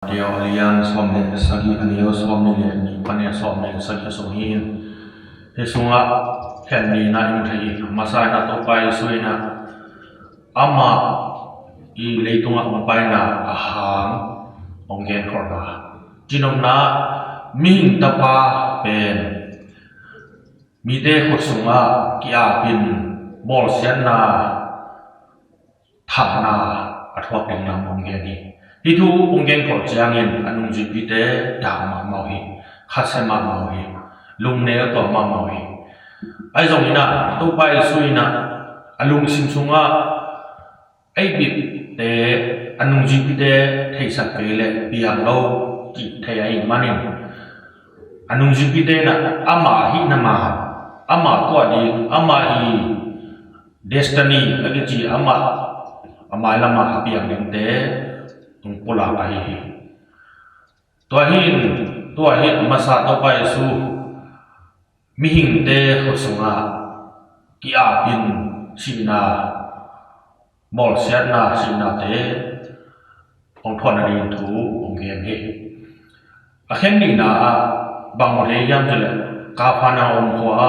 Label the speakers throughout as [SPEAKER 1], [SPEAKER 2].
[SPEAKER 1] Dia alian somne sagi alio somne ni pane somne sagi sohin he sunga henni na imthei masa na to pai suina ama I leitunga umpai na ahang onggen korna jinom na min tapa pen mite khusunga kia pin bol sian na thapna athwak eng nam onggen ni itu onggen ko jangin anung jipite dama mauhi khasema mauhi lungne to ma mauhi ai zong ina to pai suina alung simsunga ai bit te anung jipite theisa pele biang lo ki thai manin anung jipite na ama hi nama ama to di ama I destiny agi ama lama biang te tung pula pahi tuahin masa to pai su mihing te khosunga kia pin sina mol siana sina te ong thon ri thu ong gen he akhen ni na bang re yam jele ka phana ong khwa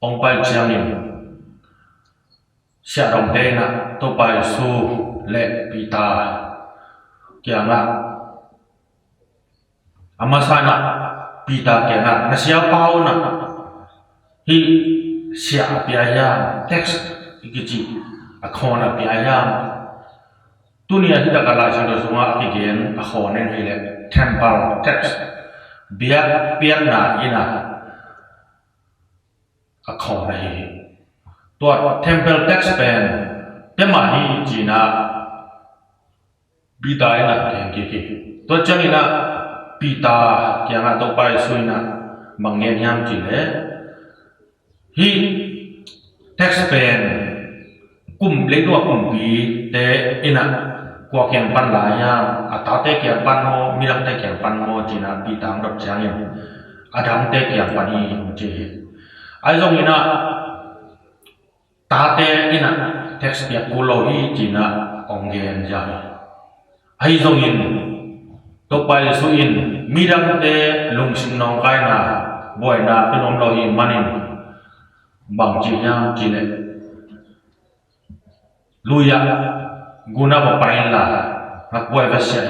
[SPEAKER 1] ong pai chiang ni sia rong te na to pai su le pita kianga amasana pita kianga nasia pau na hi sia piaya text ikiji akhona piaya tunia hita kala chando sunga again akhone hele temple text bia piana ina akhona hi to temple text pen pema hi jina bidai na ke to changina pita kyanga to pai suina mangen yam ji le hi text pen kum le do kum pi te ina kwa kyang pan la ya atate kyang pan mo milang te kyang pan mo jina pita ngap changin adam te kyang pan hi ji ai zong ina tate ina text ya kulo hi jina onggen ja ai zong in to pai su in mirang te lung sim nong kai na boy na penom lo hi manin bang chi ya chi le luya guna ba pai la nak boy va sia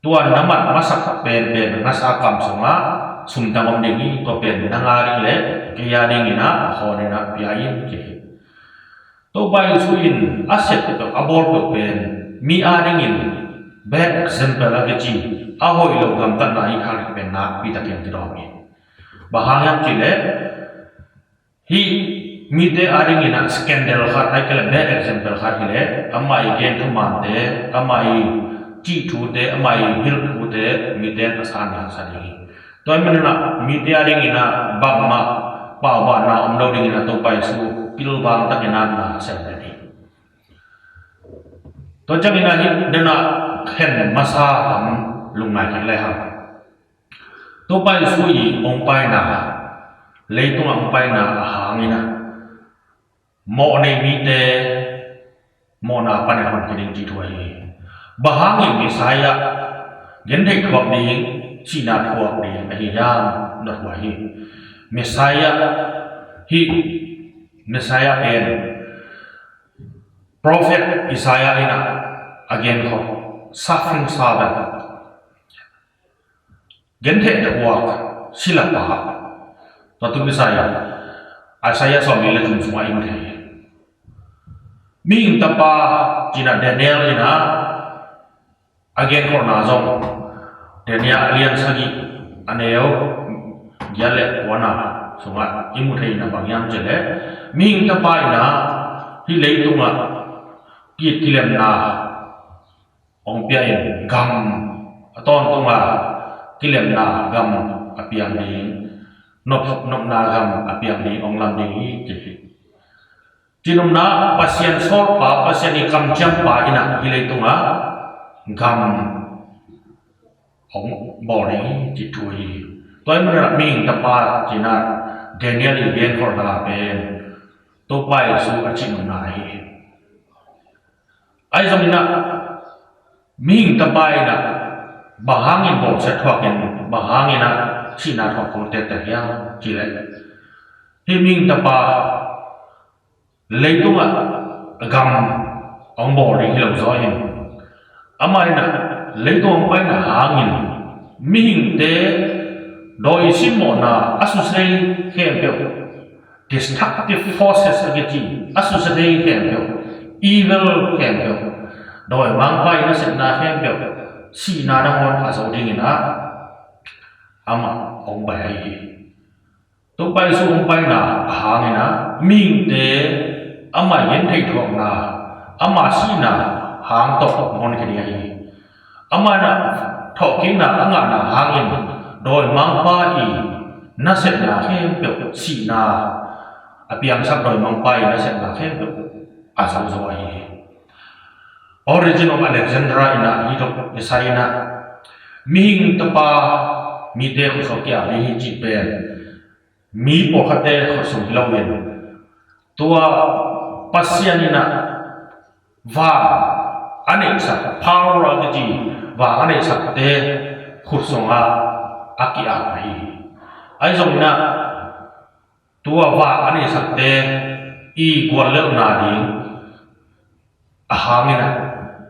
[SPEAKER 1] tuan namat masak pen ngasa kam sunga sumtang om dingi to pen nangari le kaya dingina hone na piain ke to pai su in aset to abor to pen mi aringin bad example agaji ahoi lo gam ta nai khar pen na pi ta ken tiromi bahang chile hi mi te aringina scandal khar ai kala bad example khar hile amai gen thuman te amai chi thu te amai hil thu te mi te asan na sari toy menna mi te aringina bamma pa ba na om lo dingina to pai su pil bang ta kena na sari to changina hi dena khen masa ham lungai ki le ha to pai sui ong pai na leitung ong pai na hangina mo nei mi te mo na pa ne hon ki ji thoi bahang ni saya gen thei thok ni china thok ni ai yam not wa hi Messiah en prophet Isaiah ina again ko suffering servant gente thwak silapa to Isaiah so mi le tum suma im the ming tapa jina Daniel ina again ko na zong Daniel alian sagi aneo yale wana suma imu thei na bangyam jele ming tapa ina hi leitunga ki kilem na ong piain gam aton tunga kilem na gam apiang ni nop na gam apiang ni ong lam ni ki jinum na pasien so pa pasien ni kam jam pa ina hilai tunga gam ong bo ni ji thui toy mra ming ta pa jina Daniel igen for na pen to pai su a chinum na hi ai zamina ming tapai na bahangin bo sa thuakin bahangin na sina thok ko te te ya chile hi ming tapa leitunga gam ong bo ri hilo zo hin amai na leitung pai na hangin ming te doi simo na asusei kempyo destructive forces against asusei kempyo evil kempyo doi mangpai na setna kempyo si na ngon aso dingina ama ong bai to pai su ong pai na hangina ming te ama yen thai thong na ama si na hang to ngon ke ai ama na thokin na anga na hangin doi mangpa i na set na kempyo si na apiang sak doi mangpai na set na kempyo aso zo ai origin of Alexandria ina hitok isaina ming tapa mi de ko sokya mi ji pe mi po khate ko so hilawen tua pasianina va anexa power agaji va anexa te khusonga akia hi ai zongna tua va anexa te I gwalel na ding ahangina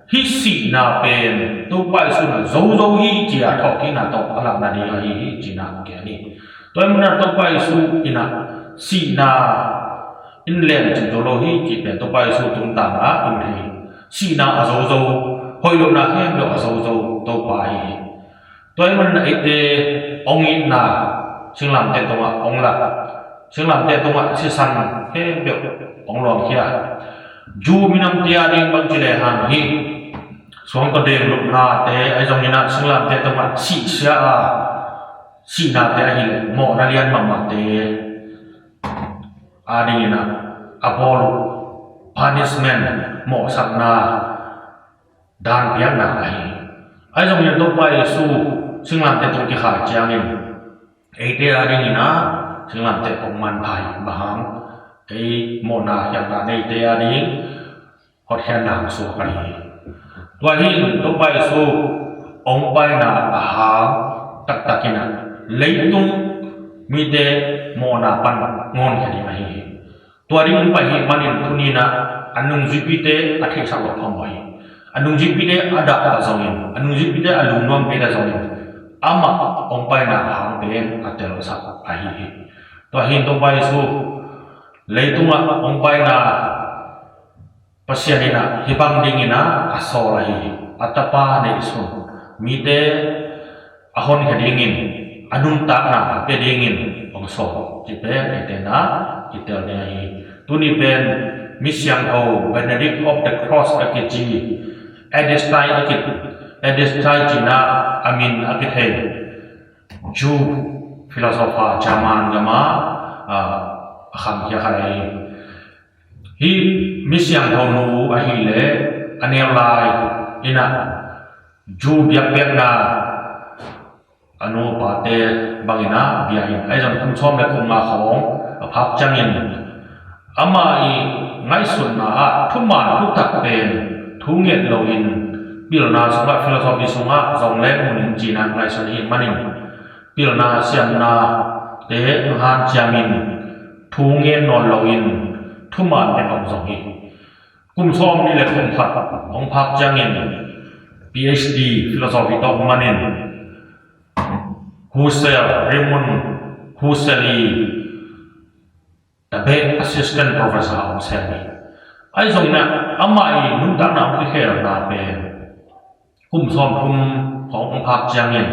[SPEAKER 1] hi si na pen tu pai su na zo zo hi ji a thok ki na to alak na ni hi ji na ke ni to em na to pai su ina si na in len ji do lo hi ji pen to pai su tung ta na in ri si na a zo zo hoi lo na khem lo a zo zo to pai to em na ite ong in na sing lam te to ma ong la sing lam te to ma si san khem lo ong lo kia ju minam tia ding bang chile han hi song to deng lup na te ai jong ina singlam te to ma si sia a si na te hi mo na lian mam ma te a ding ina apol punishment mo sak na dan piang na ai jong ina to pai su singlam te to ki kha chiang in ai te a ding ina singlam te ong man pai bahang cái môn nào chẳng là đây đây đi họ khen làm số cái và hiện tôi bay số ông bay là hàng tất tất cái nào lấy tung mi de môn nào pan ngon cái này tôi đi ông bay hiện manin tu ni na anung jipite athi sang lo phong bay anung jipite ada ada zongin anung jipite alung nom beda zongin ama ông bay là hàng bên atel sak ai tôi hiện tôi bay số leitunga ong pai na pasianina hibang dingina asola hi atapa ne isu mide ahon ka dingin anum ta na pe dingin ong so jipe etena itel ne hi tuni ben misyang ho Benedict of the Cross akiji edestai jina amin akithe ju philosopher German gama kham kia khai hi misyang thonu a hi le anel lai ina ju biak biak na anu pa te bangina biain ai jang kum chom le kum ma khong phak changin ama I ngai sun na a thuma thu tak pen thu nget lo in pilna sunga philosophy sunga zong le mun ji na ngai sun hi manin pilna siam na te han chamin thu nghe non lo in thu man ne ong zong hi kum som ni le kum phat ong phak chang in PhD philosophy to manin Husserl Raymond Husserli tabe assistant professor ong sel ai zong na amai nun ta na ki kher na pe kum som kum ong phak chang in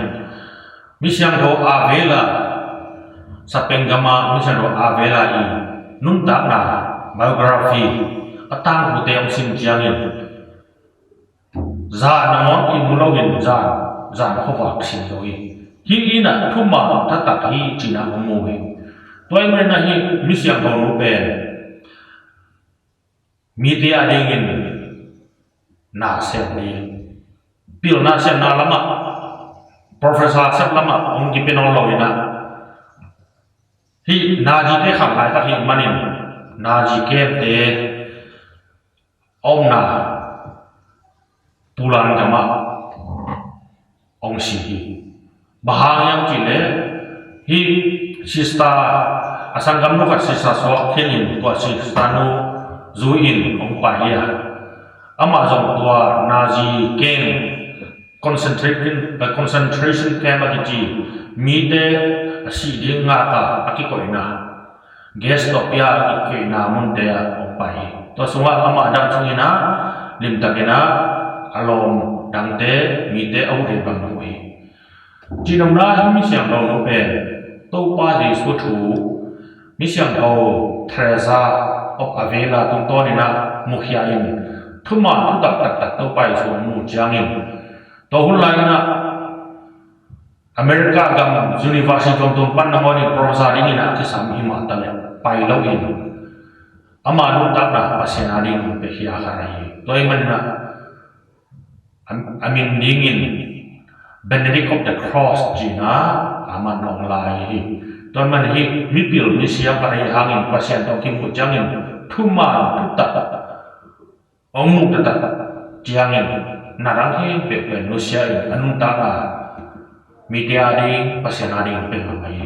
[SPEAKER 1] mi siang tho a vela sapengama misalnya avela I nunta na biography atang pute ang simjiangin za namon I mulawin za khowak sindoi hi ina thuma tatak hi china momowi toy men na hi misyang donu pen media dingin na semni pil na sem na lama professor sep lama ong gipenon lawina hi naji te kham lai ta hi manin naji ke te om na pulan kama ong si bahang yang cile hi sista asangam no kat sista so kenin tua sista no zuin ong pahia ama jong tua nazi ken concentration camp agi mi de si ding nga ka akikoina gestopia akikoina mun de ong pahi to sunga ama dang chungina lim takena alom dangte mi de au de bang noi chỉ đồng na mi xiang đầu nó bền tàu ba gì số chủ mi xiang đầu Teresa of Avila tung to này na mukhia in thu mà thu đặt tàu bay xuống mu giang in tàu hun lai na America gam University of tung pan namoni professor ini na kisam hima tale bay lâu in ama nu tak na pasien adi pe hia karai toy man na amin dingin Benedict of the Cross jina aman nong lai hi ton man hi mi pil mi siam parai hangin pasien tong kim ku jangin thuma tuta ong mu tata jangin narang hi pe pe no sia anun ta na media di pasien adi pe mai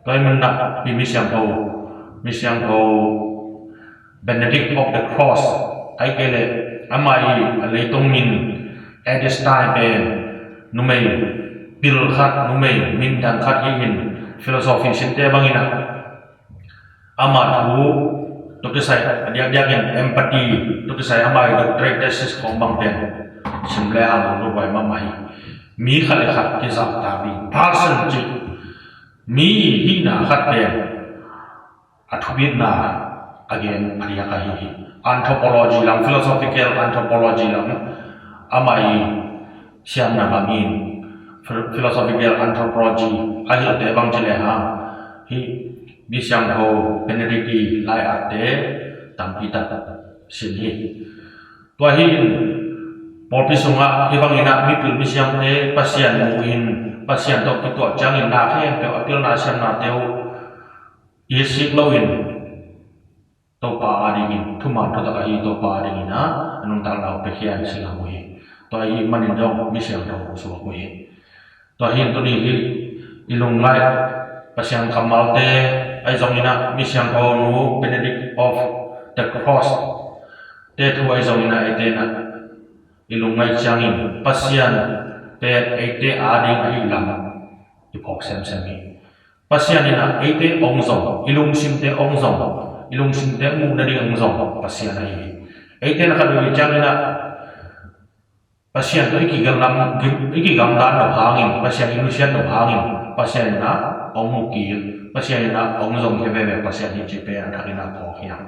[SPEAKER 1] toy man na mi siam ho Benedict of the Cross ai kele amai alei tong min at this time ben numei pil khat numei min dan khat hin philosophy sinte bangina ama thu to ke sai dia gen empathy to ke sai amai doctorate thesis ko bang ten simle ha no bai ma mai mi khale khat ke sa ta bi person ji mi hi na khat pe athubit na again paria ka hi anthropology lang philosophical anthropology lang amai siam na bamin philosophical anthropology ahi te bang chile ha hi bi siam ho Benedict lai ate tampi ta sin hi to hi por pisunga hi bang ina mi pil bi siam te pasien muin pasien tok to changin na khe pe apil na siam na teu isik loin to pa adingin thuma to ta hi to pa adingina anung ta lau pe khian sila mo hi to hi manin dong mi siang dong so ko hi to hi to ni hi ilung lai pasiang kamal te ai zong ina mi siang ho nu Benedict of the Cross te thu ai zong ina ite na ilung lai changin pasian te ite ading ai lam ipok sem mi pasian ina ite ong zong ilung sim te ong zong ilung sim te mu na ding ong zong pasian ai ite na kadu changina pasien iki gam dan no hangin pasien ilusian no hangin pasien na ong ki pasien na ong zong ke be pasien ni chepe na thakina ko hiang